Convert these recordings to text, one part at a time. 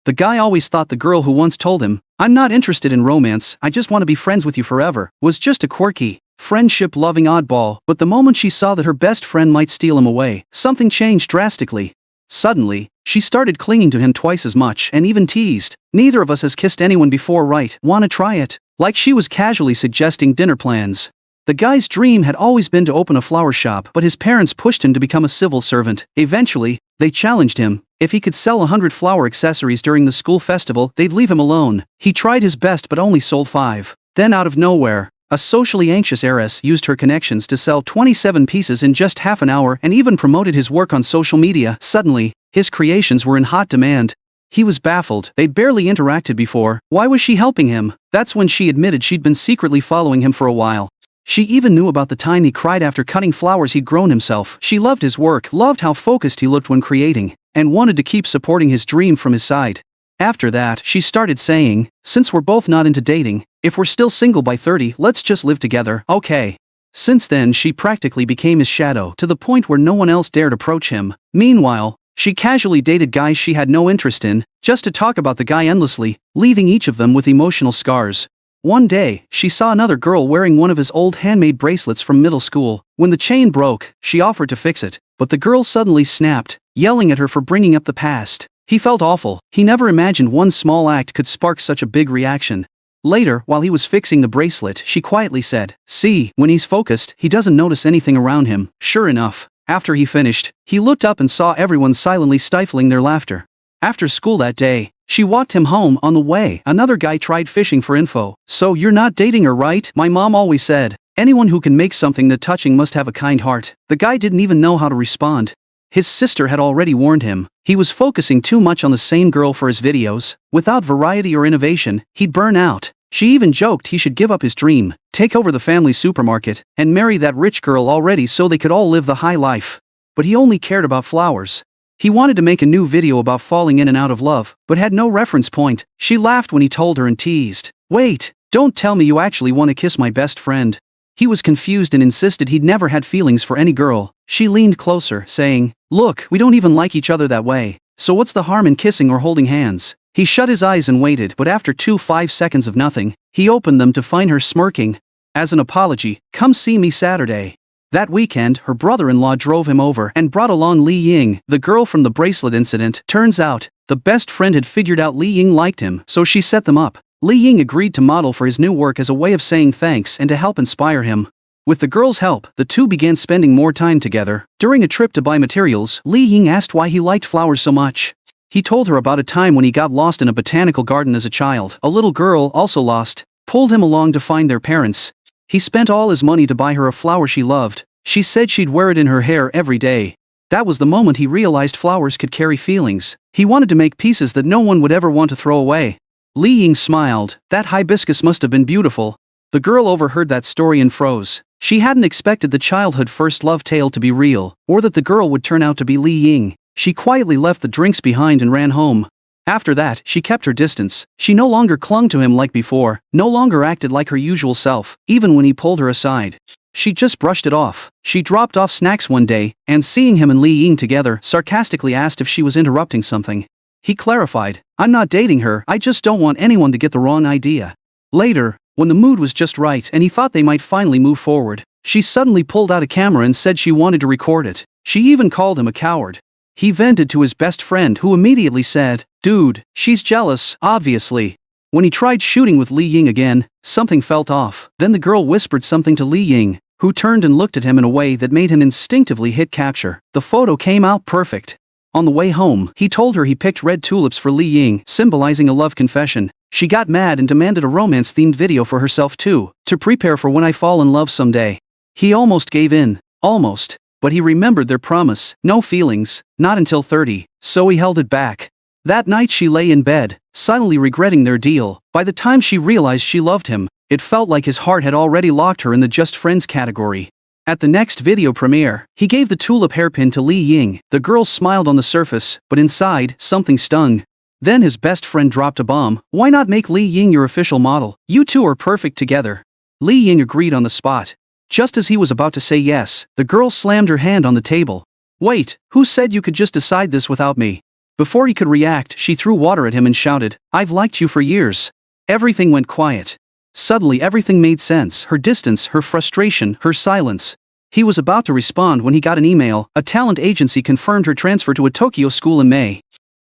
The guy always thought the girl who once told him, "I'm not interested in romance, I just want to be friends with you forever," was just a quirky, friendship-loving oddball, but the moment she saw that her best friend might steal him away, something changed drastically. Suddenly, she started clinging to him twice as much and even teased, "Neither of us has kissed anyone before, right? Wanna try it?" Like she was casually suggesting dinner plans. The guy's dream had always been to open a flower shop, but his parents pushed him to become a civil servant. Eventually, they challenged him. If he could sell 100 flower accessories during the school festival, they'd leave him alone. He tried his best but only sold 5. Then out of nowhere, a socially anxious heiress used her connections to sell 27 pieces in just half an hour and even promoted his work on social media. Suddenly, his creations were in hot demand. He was baffled. They'd barely interacted before. Why was she helping him? That's when she admitted she'd been secretly following him for a while. She even knew about the time he cried after cutting flowers he'd grown himself. She loved his work, loved how focused he looked when creating, and wanted to keep supporting his dream from his side. After that, she started saying, "Since we're both not into dating, if we're still single by 30, let's just live together, okay?" Since then, she practically became his shadow, to the point where no one else dared approach him. Meanwhile, she casually dated guys she had no interest in, just to talk about the guy endlessly, leaving each of them with emotional scars. One day, she saw another girl wearing one of his old handmade bracelets from middle school. When the chain broke, she offered to fix it, but the girl suddenly snapped, yelling at her for bringing up the past. He felt awful. He never imagined one small act could spark such a big reaction. Later, while he was fixing the bracelet, she quietly said, "See, when he's focused, he doesn't notice anything around him." Sure enough, after he finished, he looked up and saw everyone silently stifling their laughter. After school that day, she walked him home. On the way, another guy tried fishing for info. "So you're not dating her, right? My mom always said, anyone who can make something that touching must have a kind heart." The guy didn't even know how to respond. His sister had already warned him. He was focusing too much on the same girl for his videos. Without variety or innovation, he'd burn out. She even joked he should give up his dream, take over the family supermarket, and marry that rich girl already so they could all live the high life. But he only cared about flowers. He wanted to make a new video about falling in and out of love, but had no reference point. She laughed when he told her and teased, "Wait, don't tell me you actually want to kiss my best friend." He was confused and insisted he'd never had feelings for any girl. She leaned closer, saying, "Look, we don't even like each other that way, so what's the harm in kissing or holding hands?" He shut his eyes and waited, but after 5 seconds of nothing, he opened them to find her smirking. As an apology, "Come see me Saturday." That weekend, her brother-in-law drove him over and brought along Li Ying, the girl from the bracelet incident. Turns out, the best friend had figured out Li Ying liked him, so she set them up. Li Ying agreed to model for his new work as a way of saying thanks and to help inspire him. With the girl's help, the two began spending more time together. During a trip to buy materials, Li Ying asked why he liked flowers so much. He told her about a time when he got lost in a botanical garden as a child. A little girl, also lost, pulled him along to find their parents. He spent all his money to buy her a flower she loved. She said she'd wear it in her hair every day. That was the moment he realized flowers could carry feelings. He wanted to make pieces that no one would ever want to throw away. Li Ying smiled. "That hibiscus must have been beautiful." The girl overheard that story and froze. She hadn't expected the childhood first love tale to be real, or that the girl would turn out to be Li Ying. She quietly left the drinks behind and ran home. After that, she kept her distance. She no longer clung to him like before, no longer acted like her usual self, even when he pulled her aside. She just brushed it off. She dropped off snacks one day, and seeing him and Li Ying together, sarcastically asked if she was interrupting something. He clarified, "I'm not dating her, I just don't want anyone to get the wrong idea." Later, when the mood was just right and he thought they might finally move forward, she suddenly pulled out a camera and said she wanted to record it. She even called him a coward. He vented to his best friend, who immediately said, "Dude, she's jealous, obviously." When he tried shooting with Li Ying again, something felt off. Then the girl whispered something to Li Ying, who turned and looked at him in a way that made him instinctively hit capture. The photo came out perfect. On the way home, he told her he picked red tulips for Li Ying, symbolizing a love confession. She got mad and demanded a romance-themed video for herself too, to prepare for when I fall in love someday. He almost gave in. Almost. But he remembered their promise, no feelings, not until 30, so he held it back. That night she lay in bed, silently regretting their deal. By the time she realized she loved him, it felt like his heart had already locked her in the just friends category. At the next video premiere, he gave the tulip hairpin to Li Ying. The girl smiled on the surface, but inside, something stung. Then his best friend dropped a bomb. "Why not make Li Ying your official model? You two are perfect together." Li Ying agreed on the spot. Just as he was about to say yes, the girl slammed her hand on the table. "Wait, who said you could just decide this without me?" Before he could react, she threw water at him and shouted, "I've liked you for years." Everything went quiet. Suddenly everything made sense, her distance, her frustration, her silence. He was about to respond when he got an email. A talent agency confirmed her transfer to a Tokyo school in May.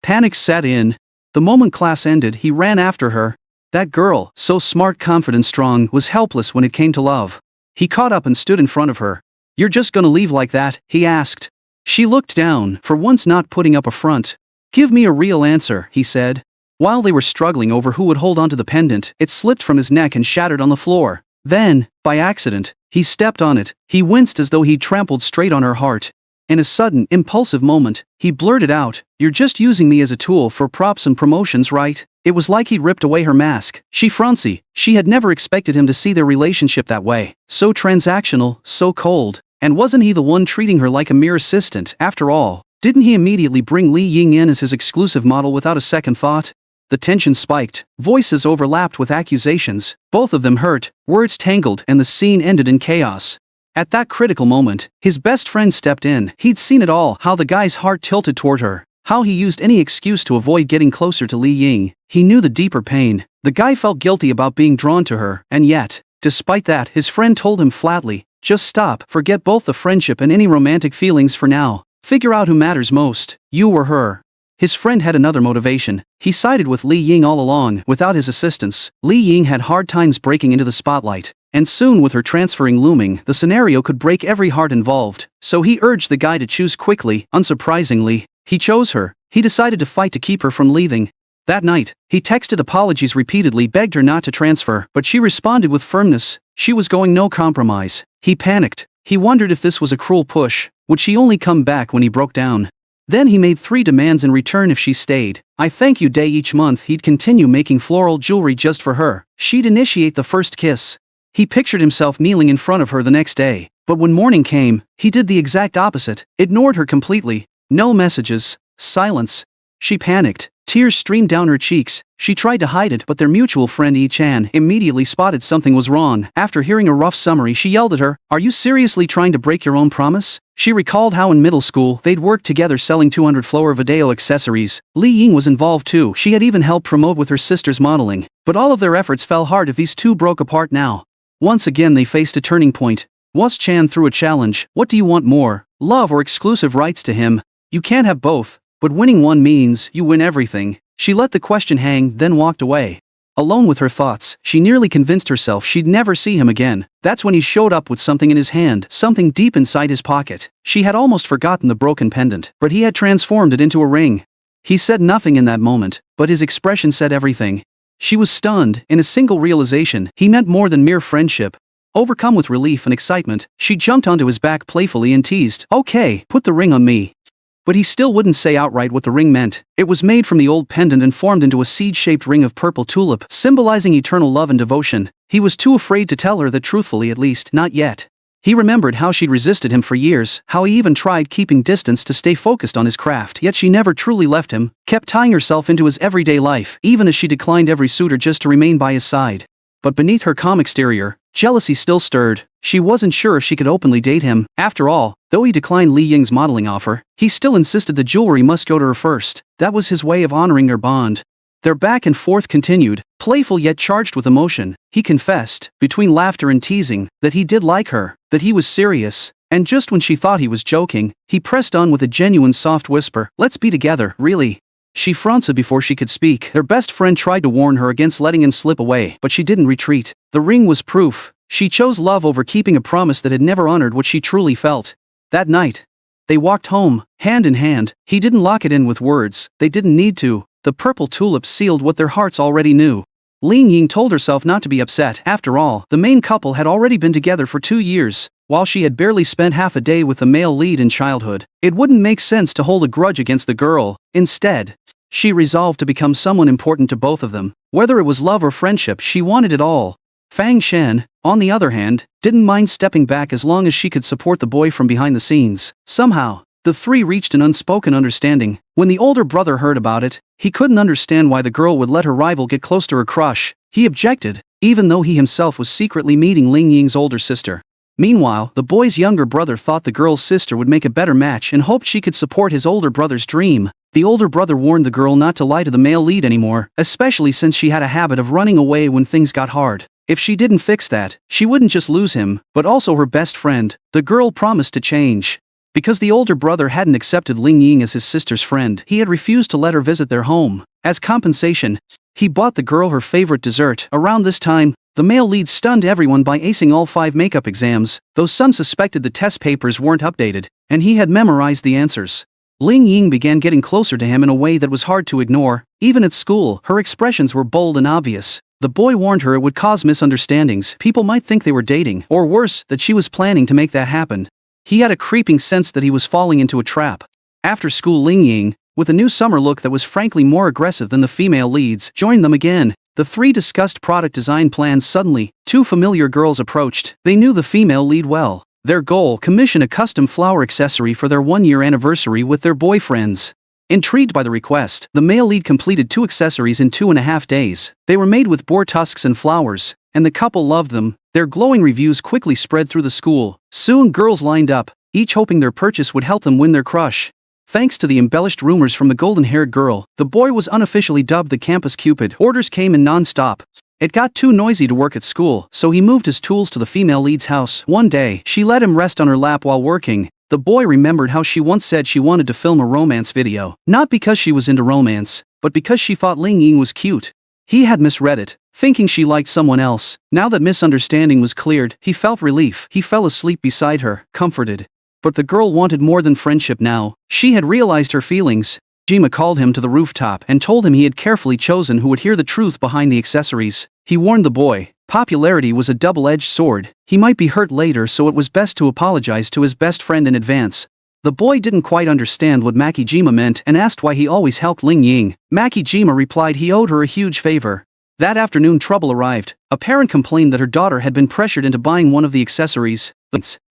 Panic set in. The moment class ended, he ran after her. That girl, so smart, confident, strong, was helpless when it came to love. He caught up and stood in front of her. "You're just gonna leave like that?" he asked. She looked down, for once not putting up a front. "Give me a real answer," he said. While they were struggling over who would hold onto the pendant, it slipped from his neck and shattered on the floor. Then, by accident, he stepped on it. He winced as though he'd trampled straight on her heart. In a sudden, impulsive moment, he blurted out, "You're just using me as a tool for props and promotions, right?" It was like he'd ripped away her mask. She frowned. She had never expected him to see their relationship that way. So transactional, so cold. And wasn't he the one treating her like a mere assistant, after all? Didn't he immediately bring Li Ying in as his exclusive model without a second thought? The tension spiked, voices overlapped with accusations, both of them hurt, words tangled, and the scene ended in chaos. At that critical moment, his best friend stepped in. He'd seen it all, how the guy's heart tilted toward her, how he used any excuse to avoid getting closer to Li Ying. He knew the deeper pain. The guy felt guilty about being drawn to her, and yet, despite that, his friend told him flatly, "Just stop, forget both the friendship and any romantic feelings for now. Figure out who matters most, you or her." His friend had another motivation. He sided with Li Ying all along. Without his assistance, Li Ying had hard times breaking into the spotlight. And soon, with her transferring looming, the scenario could break every heart involved. So he urged the guy to choose quickly. Unsurprisingly, he chose her. He decided to fight to keep her from leaving. That night, he texted apologies repeatedly, begged her not to transfer, but she responded with firmness. She was going no compromise. He panicked. He wondered if this was a cruel push. Would she only come back when he broke down? Then he made 3 demands in return if she stayed. "I thank you" day each month he'd continue making floral jewelry just for her. She'd initiate the first kiss. He pictured himself kneeling in front of her the next day. But when morning came, he did the exact opposite. Ignored her completely. No messages. Silence. She panicked. Tears streamed down her cheeks. She tried to hide it, but their mutual friend Yi-chan immediately spotted something was wrong. After hearing a rough summary, she yelled at her, "Are you seriously trying to break your own promise?" She recalled how in middle school they'd worked together selling 200 Flora Video accessories. Li Ying was involved too. She had even helped promote with her sister's modeling. But all of their efforts fell hard if these two broke apart now. Once again they faced a turning point. Was-chan threw a challenge. "What do you want more, love or exclusive rights to him? You can't have both. But winning one means you win everything." She let the question hang, then walked away. Alone with her thoughts, she nearly convinced herself she'd never see him again. That's when he showed up with something in his hand, something deep inside his pocket. She had almost forgotten the broken pendant, but he had transformed it into a ring. He said nothing in that moment, but his expression said everything. She was stunned. In a single realization, he meant more than mere friendship. Overcome with relief and excitement, she jumped onto his back playfully and teased, "Okay, put the ring on me." But he still wouldn't say outright what the ring meant. It was made from the old pendant and formed into a seed-shaped ring of purple tulip, symbolizing eternal love and devotion. He was too afraid to tell her that truthfully, at least, not yet. He remembered how she'd resisted him for years, how he even tried keeping distance to stay focused on his craft, yet she never truly left him, kept tying herself into his everyday life, even as she declined every suitor just to remain by his side. But beneath her calm exterior, jealousy still stirred. She wasn't sure if she could openly date him. After all, though he declined Li Ying's modeling offer, he still insisted the jewelry must go to her first. That was his way of honoring their bond. Their back and forth continued, playful yet charged with emotion. He confessed, between laughter and teasing, that he did like her, that he was serious. And just when she thought he was joking, he pressed on with a genuine soft whisper, "Let's be together, really." She frowned before she could speak. Their best friend tried to warn her against letting him slip away, but she didn't retreat. The ring was proof. She chose love over keeping a promise that had never honored what she truly felt. That night, they walked home, hand in hand. He didn't lock it in with words. They didn't need to. The purple tulips sealed what their hearts already knew. Li Ying told herself not to be upset. After all, the main couple had already been together for 2 years. While she had barely spent half a day with the male lead in childhood, it wouldn't make sense to hold a grudge against the girl. Instead, she resolved to become someone important to both of them. Whether it was love or friendship, she wanted it all. Fang Shen, on the other hand, didn't mind stepping back as long as she could support the boy from behind the scenes. Somehow, the three reached an unspoken understanding. When the older brother heard about it, he couldn't understand why the girl would let her rival get close to her crush. He objected, even though he himself was secretly meeting Ling Ying's older sister. Meanwhile, the boy's younger brother thought the girl's sister would make a better match and hoped she could support his older brother's dream. The older brother warned the girl not to lie to the male lead anymore, especially since she had a habit of running away when things got hard. If she didn't fix that, she wouldn't just lose him, but also her best friend. The girl promised to change. Because the older brother hadn't accepted Ling Ying as his sister's friend, he had refused to let her visit their home. As compensation, he bought the girl her favorite dessert. Around this time, the male lead stunned everyone by acing all 5 makeup exams, though some suspected the test papers weren't updated, and he had memorized the answers. Ling Ying began getting closer to him in a way that was hard to ignore. Even at school, her expressions were bold and obvious. The boy warned her it would cause misunderstandings. People might think they were dating, or worse, that she was planning to make that happen. He had a creeping sense that he was falling into a trap. After school, Ling Ying, with a new summer look that was frankly more aggressive than the female leads, joined them again. The 3 discussed product design plans. Suddenly, 2 familiar girls approached. They knew the female lead well. Their goal: commission a custom flower accessory for their 1-year anniversary with their boyfriends. Intrigued by the request, the male lead completed 2 accessories in 2.5 days. They were made with boar tusks and flowers, and the couple loved them. Their glowing reviews quickly spread through the school. Soon girls lined up, each hoping their purchase would help them win their crush. Thanks to the embellished rumors from the golden-haired girl, the boy was unofficially dubbed the campus Cupid. Orders came in non-stop. It got too noisy to work at school, so he moved his tools to the female lead's house. One day, she let him rest on her lap while working. The boy remembered how she once said she wanted to film a romance video, not because she was into romance, but because she thought Ling Ying was cute. He had misread it, thinking she liked someone else. Now that misunderstanding was cleared, he felt relief. He fell asleep beside her, comforted. But the girl wanted more than friendship now. She had realized her feelings. Jima called him to the rooftop and told him he had carefully chosen who would hear the truth behind the accessories. He warned the boy, popularity was a double-edged sword. He might be hurt later, so it was best to apologize to his best friend in advance. The boy didn't quite understand what Makijima meant and asked why he always helped Ling Ying. Makijima replied he owed her a huge favor. That afternoon, trouble arrived. A parent complained that her daughter had been pressured into buying one of the accessories.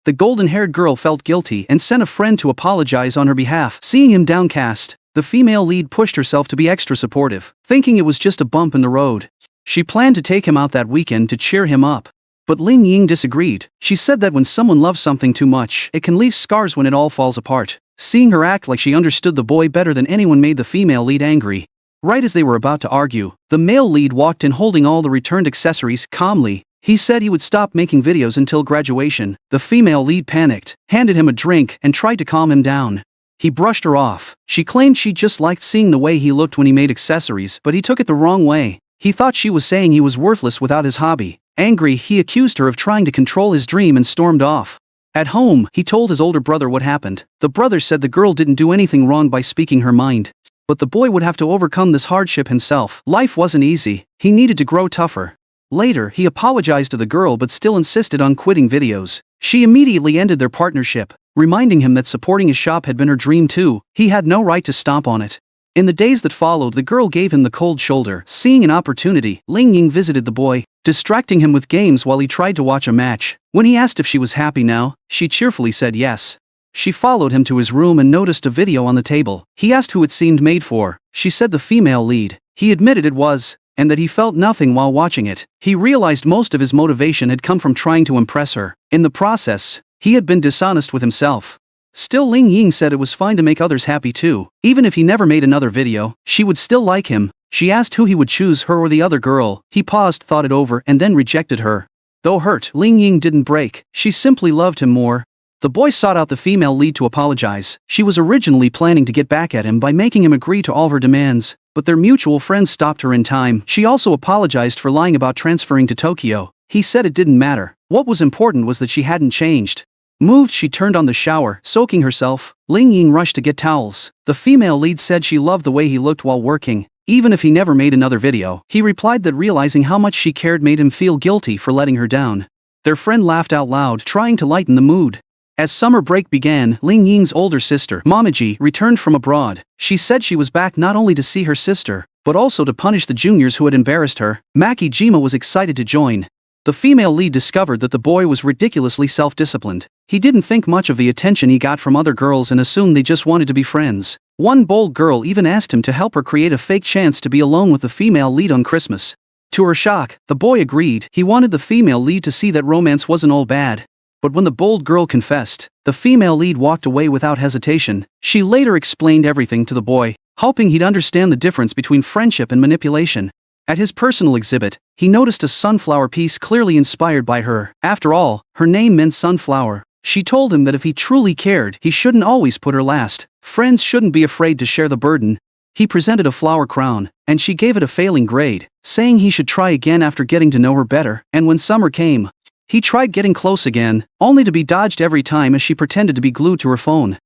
The golden-haired girl felt guilty and sent a friend to apologize on her behalf. Seeing him downcast, the female lead pushed herself to be extra supportive, thinking it was just a bump in the road. She planned to take him out that weekend to cheer him up. But Ling Ying disagreed. She said that when someone loves something too much, it can leave scars when it all falls apart. Seeing her act like she understood the boy better than anyone made the female lead angry. Right as they were about to argue, the male lead walked in holding all the returned accessories. Calmly, he said he would stop making videos until graduation. The female lead panicked, handed him a drink, and tried to calm him down. He brushed her off. She claimed she just liked seeing the way he looked when he made accessories, but he took it the wrong way. He thought she was saying he was worthless without his hobby. Angry, he accused her of trying to control his dream and stormed off. At home, he told his older brother what happened. The brother said the girl didn't do anything wrong by speaking her mind. But the boy would have to overcome this hardship himself. Life wasn't easy. He needed to grow tougher. Later, he apologized to the girl but still insisted on quitting videos. She immediately ended their partnership, reminding him that supporting his shop had been her dream too. He had no right to stomp on it. In the days that followed, the girl gave him the cold shoulder. Seeing an opportunity, Ling Ying visited the boy, distracting him with games while he tried to watch a match. When he asked if she was happy now, she cheerfully said yes. She followed him to his room and noticed a video on the table. He asked who it seemed made for. She said the female lead. He admitted it was, and that he felt nothing while watching it. He realized most of his motivation had come from trying to impress her. In the process, he had been dishonest with himself. Still, Ling Ying said it was fine to make others happy too. Even if he never made another video, she would still like him. She asked who he would choose, her or the other girl. He paused, thought it over, and then rejected her. Though hurt, Ling Ying didn't break. She simply loved him more. The boy sought out the female lead to apologize. She was originally planning to get back at him by making him agree to all her demands, but their mutual friends stopped her in time. She also apologized for lying about transferring to Tokyo. He said it didn't matter. What was important was that she hadn't changed. Moved, she turned on the shower, soaking herself. Ling Ying rushed to get towels. The female lead said she loved the way he looked while working, even if he never made another video. He replied that realizing how much she cared made him feel guilty for letting her down. Their friend laughed out loud, trying to lighten the mood. As summer break began, Ling Ying's older sister, Momiji, returned from abroad. She said she was back not only to see her sister, but also to punish the juniors who had embarrassed her. Makijima was excited to join. The female lead discovered that the boy was ridiculously self-disciplined. He didn't think much of the attention he got from other girls and assumed they just wanted to be friends. One bold girl even asked him to help her create a fake chance to be alone with the female lead on Christmas. To her shock, the boy agreed. He wanted the female lead to see that romance wasn't all bad. But when the bold girl confessed, the female lead walked away without hesitation. She later explained everything to the boy. hoping he'd understand the difference between friendship and manipulation. At his personal exhibit, he noticed a sunflower piece clearly inspired by her. After all, her name meant sunflower. She told him that if he truly cared, he shouldn't always put her last. Friends shouldn't be afraid to share the burden. He presented a flower crown, and she gave it a failing grade, saying he should try again after getting to know her better. And when summer came, he tried getting close again, only to be dodged every time as she pretended to be glued to her phone.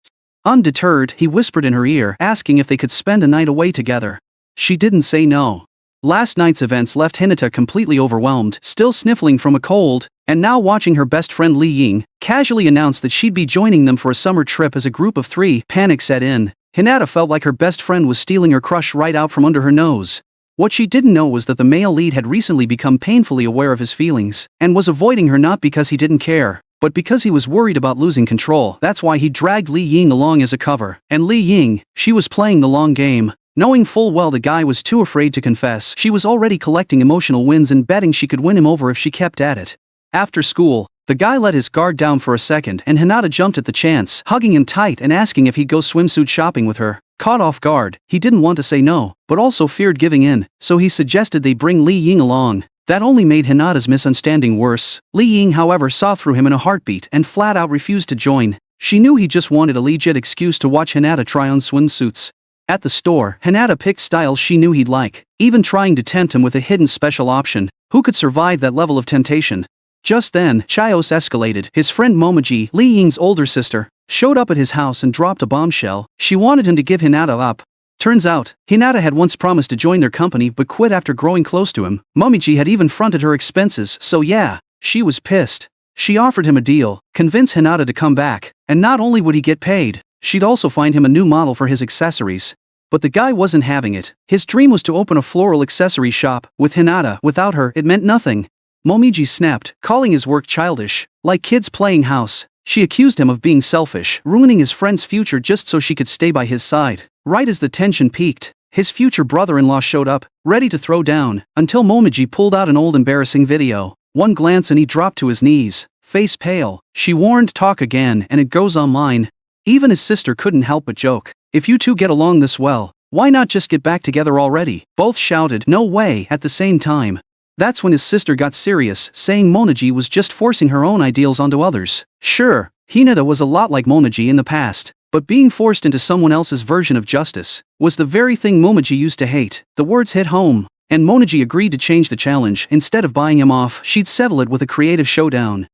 Undeterred, he whispered in her ear, asking if they could spend a night away together. She didn't say no. Last night's events left Hinata completely overwhelmed, still sniffling from a cold, and now watching her best friend Li Ying casually announce that she'd be joining them for a summer trip as a group of 3. Panic set in. Hinata felt like her best friend was stealing her crush right out from under her nose. What she didn't know was that the male lead had recently become painfully aware of his feelings, and was avoiding her not because he didn't care, but because he was worried about losing control. That's why he dragged Li Ying along as a cover. And Li Ying, she was playing the long game. Knowing full well the guy was too afraid to confess, she was already collecting emotional wins and betting she could win him over if she kept at it. After school, the guy let his guard down for a second and Hinata jumped at the chance, hugging him tight and asking if he'd go swimsuit shopping with her. Caught off guard, he didn't want to say no, but also feared giving in, so he suggested they bring Li Ying along. That only made Hinata's misunderstanding worse. Li Ying, however, saw through him in a heartbeat and flat out refused to join. She knew he just wanted a legit excuse to watch Hinata try on swimsuits. At the store, Hinata picked styles she knew he'd like, even trying to tempt him with a hidden special option. Who could survive that level of temptation? Just then, chaos escalated. His friend Momiji, Li Ying's older sister, showed up at his house and dropped a bombshell. She wanted him to give Hinata up. Turns out, Hinata had once promised to join their company but quit after growing close to him. Momiji had even fronted her expenses, so yeah, she was pissed. She offered him a deal, convince Hinata to come back, and not only would he get paid, she'd also find him a new model for his accessories. But the guy wasn't having it. His dream was to open a floral accessory shop. With Hinata, without her, it meant nothing. Momiji snapped, calling his work childish, like kids playing house. She accused him of being selfish, ruining his friend's future just so she could stay by his side. Right as the tension peaked, his future brother-in-law showed up, ready to throw down, until Momiji pulled out an old embarrassing video. One glance and he dropped to his knees, face pale. She warned, talk again and it goes online. Even his sister couldn't help but joke. If you two get along this well, why not just get back together already? Both shouted, no way, at the same time. That's when his sister got serious, saying Momiji was just forcing her own ideals onto others. Sure, Hinata was a lot like Momiji in the past, but being forced into someone else's version of justice was the very thing Momiji used to hate. The words hit home, and Momiji agreed to change the challenge. Instead of buying him off, she'd settle it with a creative showdown.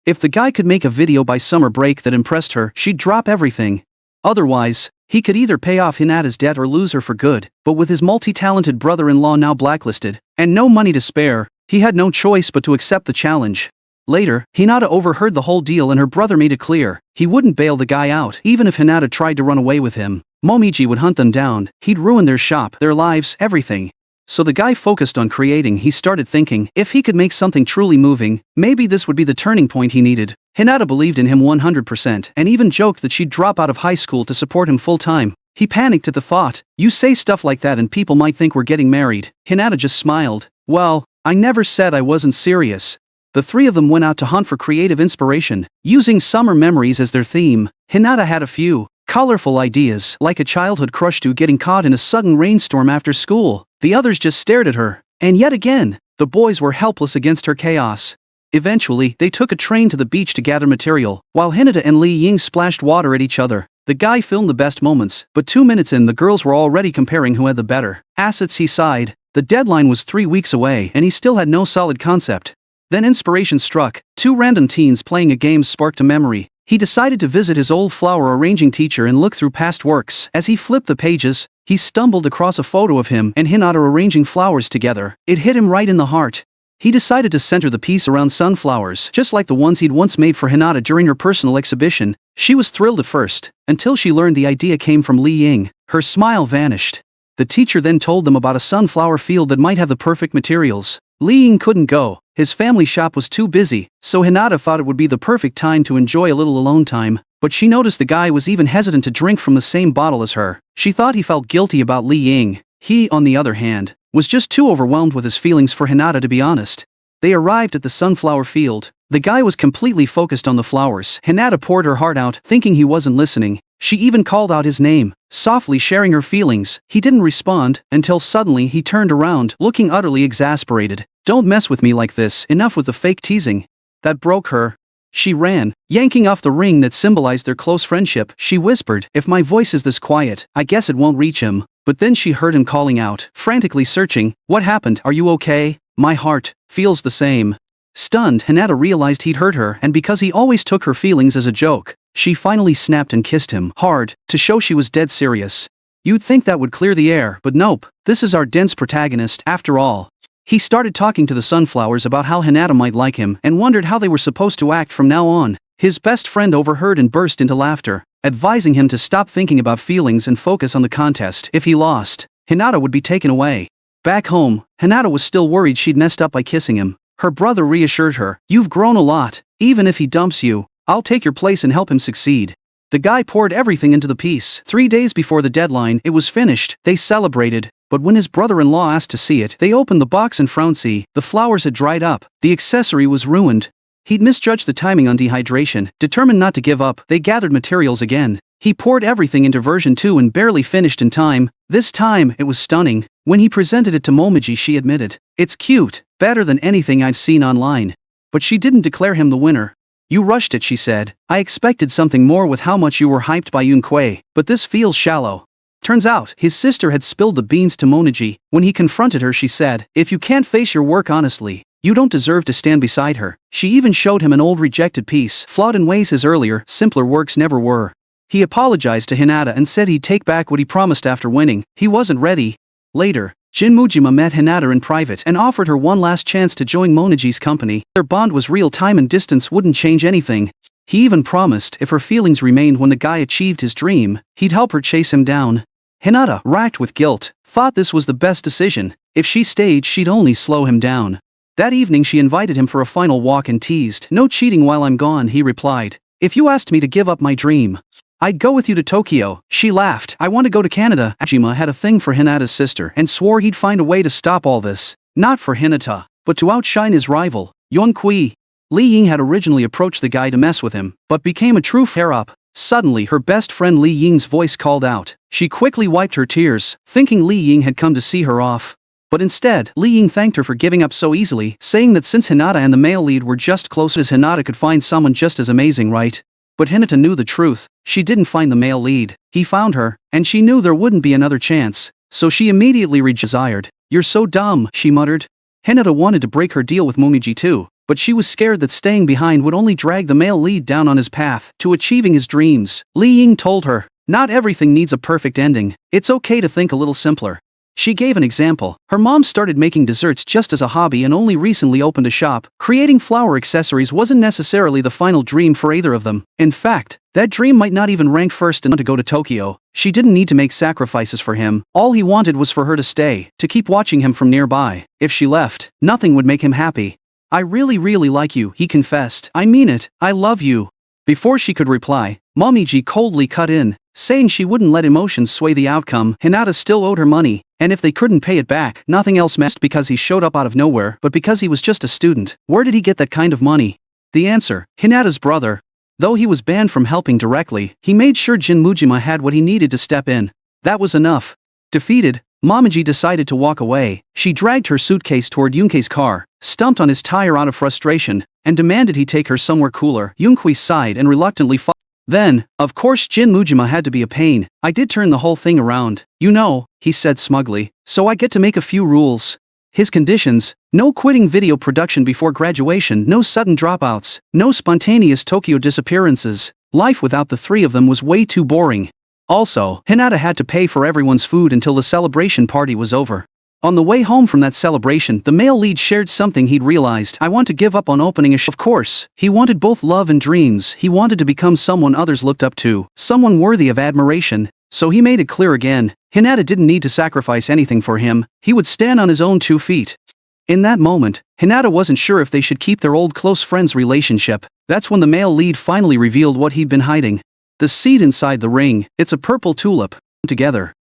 If the guy could make a video by summer break that impressed her, she'd drop everything. Otherwise, he could either pay off Hinata's debt or lose her for good. But with his multi-talented brother-in-law now blacklisted, and no money to spare, he had no choice but to accept the challenge. Later, Hinata overheard the whole deal and her brother made it clear he wouldn't bail the guy out. Even if Hinata tried to run away with him, Momiji would hunt them down. He'd ruin their shop, their lives, everything. So the guy focused on creating. He started thinking, if he could make something truly moving, maybe this would be the turning point he needed. Hinata believed in him 100% and even joked that she'd drop out of high school to support him full-time. He panicked at the thought, you say stuff like that and people might think we're getting married. Hinata just smiled. Well, I never said I wasn't serious. The three of them went out to hunt for creative inspiration, using summer memories as their theme. Hinata had a few colorful ideas, like a childhood crush to getting caught in a sudden rainstorm after school. The others just stared at her. And yet again, the boys were helpless against her chaos. Eventually, they took a train to the beach to gather material, while Hinata and Li Ying splashed water at each other. The guy filmed the best moments, but 2 minutes in the girls were already comparing who had the better assets. He sighed. The deadline was 3 weeks away and he still had no solid concept. Then inspiration struck. 2 random teens playing a game sparked a memory. He decided to visit his old flower arranging teacher and look through past works. As he flipped the pages, he stumbled across a photo of him and Hinata arranging flowers together. It hit him right in the heart. He decided to center the piece around sunflowers, just like the ones he'd once made for Hinata during her personal exhibition. She was thrilled at first, until she learned the idea came from Li Ying. Her smile vanished. The teacher then told them about a sunflower field that might have the perfect materials. Li Ying couldn't go. His family shop was too busy, so Hinata thought it would be the perfect time to enjoy a little alone time. But she noticed the guy was even hesitant to drink from the same bottle as her. She thought he felt guilty about Li Ying. He, on the other hand, was just too overwhelmed with his feelings for Hinata to be honest. They arrived at the sunflower field. The guy was completely focused on the flowers. Hinata poured her heart out, thinking he wasn't listening. She even called out his name, softly sharing her feelings. He didn't respond, until suddenly he turned around, looking utterly exasperated. "Don't mess with me like this, enough with the fake teasing." That broke her. She ran, yanking off the ring that symbolized their close friendship. She whispered, "If my voice is this quiet, I guess it won't reach him." But then she heard him calling out, frantically searching. "What happened? Are you okay?" "My heart feels the same." Stunned, Hinata realized he'd hurt her, and because he always took her feelings as a joke, she finally snapped and kissed him hard, to show she was dead serious. You'd think that would clear the air, but nope, this is our dense protagonist, after all. He started talking to the sunflowers about how Hinata might like him, and wondered how they were supposed to act from now on. His best friend overheard and burst into laughter, advising him to stop thinking about feelings and focus on the contest. If he lost, Hinata would be taken away. Back home, Hinata was still worried she'd messed up by kissing him. Her brother reassured her, "You've grown a lot. Even if he dumps you, I'll take your place and help him succeed." The guy poured everything into the piece. 3 days before the deadline, it was finished. They celebrated, but when his brother-in-law asked to see it, they opened the box and frowned. See, the flowers had dried up. The accessory was ruined. He'd misjudged the timing on dehydration. Determined not to give up, they gathered materials again. He poured everything into version 2 and barely finished in time. This time, it was stunning. When he presented it to Momiji, she admitted, "It's cute, better than anything I've seen online." But she didn't declare him the winner. "You rushed it," she said. "I expected something more with how much you were hyped by Yunquei, but this feels shallow." Turns out, his sister had spilled the beans to Momiji. When he confronted her, she said, "If you can't face your work honestly, you don't deserve to stand beside her." She even showed him an old rejected piece, flawed in ways his earlier, simpler works never were. He apologized to Hinata and said he'd take back what he promised after winning. He wasn't ready. Later, Jin Mujima met Hinata in private and offered her one last chance to join Monoji's company. Their bond was real. Time and distance wouldn't change anything. He even promised if her feelings remained when the guy achieved his dream, he'd help her chase him down. Hinata, racked with guilt, thought this was the best decision. If she stayed, she'd only slow him down. That evening she invited him for a final walk and teased, "No cheating while I'm gone," he replied. "If you asked me to give up my dream, I'd go with you to Tokyo." She laughed. "I want to go to Canada." Ajima had a thing for Hinata's sister and swore he'd find a way to stop all this. Not for Hinata, but to outshine his rival, Yunquei. Li Ying had originally approached the guy to mess with him, but became a true flare-up. Suddenly her best friend Li Ying's voice called out. She quickly wiped her tears, thinking Li Ying had come to see her off. But instead, Li Ying thanked her for giving up so easily, saying that since Hinata and the male lead were just close as Hinata could find someone just as amazing, right? But Hinata knew the truth. She didn't find the male lead. He found her, and she knew there wouldn't be another chance. So she immediately desired. "You're so dumb," she muttered. Hinata wanted to break her deal with Momiji too, but she was scared that staying behind would only drag the male lead down on his path to achieving his dreams. Li Ying told her, "Not everything needs a perfect ending. It's okay to think a little simpler." She gave an example. Her mom started making desserts just as a hobby and only recently opened a shop. Creating flower accessories wasn't necessarily the final dream for either of them. In fact, that dream might not even rank first and to go to Tokyo. She didn't need to make sacrifices for him. All he wanted was for her to stay, to keep watching him from nearby. If she left, nothing would make him happy. "I really like you," he confessed. "I mean it, I love you." Before she could reply, Momiji coldly cut in, saying she wouldn't let emotions sway the outcome. Hinata still owed her money, and if they couldn't pay it back, nothing else mattered because he showed up out of nowhere, but because he was just a student. Where did he get that kind of money? The answer, Hinata's brother. Though he was banned from helping directly, he made sure Jin Mujima had what he needed to step in. That was enough. Defeated, Momiji decided to walk away. She dragged her suitcase toward Yunquei's car, stumped on his tire out of frustration, and demanded he take her somewhere cooler. Yunquei sighed and reluctantly followed. Then, of course, Jin Mujima had to be a pain. "I did turn the whole thing around, you know," he said smugly, "so I get to make a few rules." His conditions: no quitting video production before graduation, no sudden dropouts, no spontaneous Tokyo disappearances. Life without the three of them was way too boring. Also, Hinata had to pay for everyone's food until the celebration party was over. On the way home from that celebration, the male lead shared something he'd realized. "I want to give up on opening a shop." Of course, he wanted both love and dreams. He wanted to become someone others looked up to, someone worthy of admiration. So he made it clear again, Hinata didn't need to sacrifice anything for him. He would stand on his own 2 feet. In that moment, Hinata wasn't sure if they should keep their old close friends relationship. That's when the male lead finally revealed what he'd been hiding. The seed inside the ring, it's a purple tulip. Together.